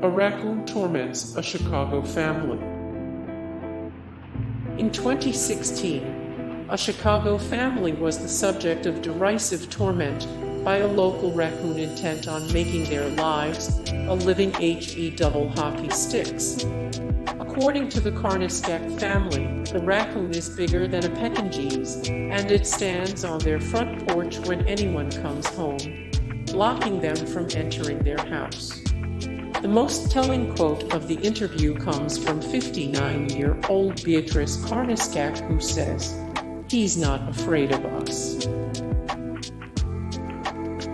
A raccoon torments a Chicago family. In 2016, a Chicago family was the subject of derisive torment by a local raccoon intent on making their lives a living double hockey sticks. According to the Carnescak family, the raccoon is bigger than a Pekingese, and it stands on their front porch when anyone comes home, blocking them from entering their house. The most telling quote of the interview comes from 59-year-old Beatrice Carnescak, who says, "He's not afraid of us."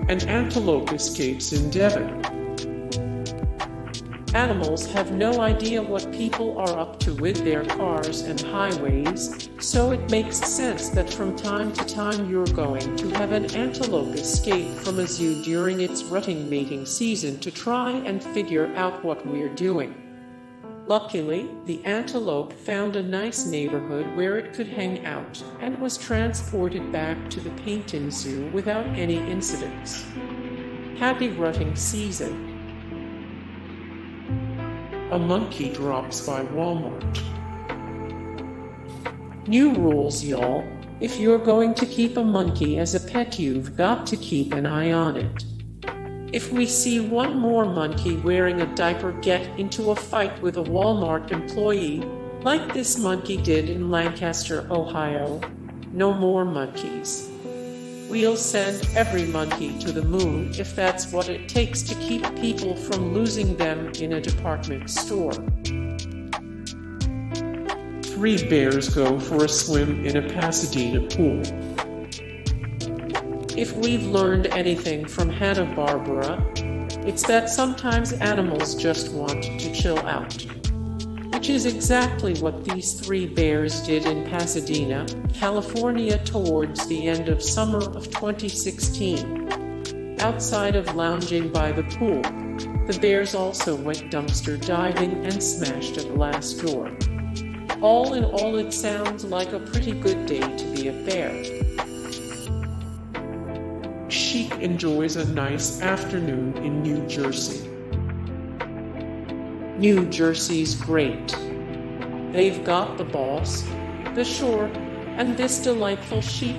An antelope escapes in Devon. Animals have no idea what people are up to with their cars and highways, so it makes sense that from time to time you're going to have an antelope escape from a zoo during its rutting mating season to try and figure out what we're doing. Luckily, the antelope found a nice neighborhood where it could hang out and was transported back to the Pasadena Zoo without any incidents. Happy rutting season. A monkey drops by Walmart. New rules, y'all. If you're going to keep a monkey as a pet, you've got to keep an eye on it. If we see one more monkey wearing a diaper get into a fight with a Walmart employee, like this monkey did in Lancaster, Ohio, no more monkeys. We'll send every monkey to the moon if that's what it takes to keep people from losing them in a department store. 3 bears go for a swim in a Pasadena pool. If we've learned anything from Hanna-Barbera, it's that sometimes animals just want to chill out. Which is exactly what these 3 bears did in Pasadena, California towards the end of summer of 2016. Outside of lounging by the pool, the bears also went dumpster diving and smashed a glass door. All in all, it sounds like a pretty good day to be a bear. Sheik enjoys a nice afternoon in New Jersey. New Jersey's great. They've got the boss, the shore, and this delightful sheep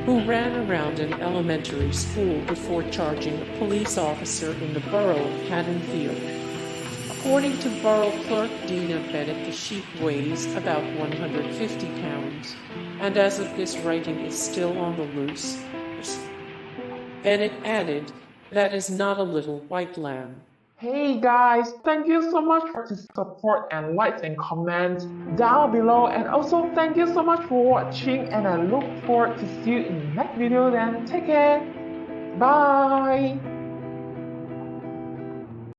who ran around an elementary school before charging a police officer in the borough of Haddonfield. According to Borough Clerk Dina Bennett, the sheep weighs about 150 pounds, and as of this writing is still on the loose. Bennett added, "That is not a little white lamb." Hey guys, thank you so much for the support and likes and comments down below, and also thank you so much for watching, and I look forward to see you in the next video. Then take care, bye.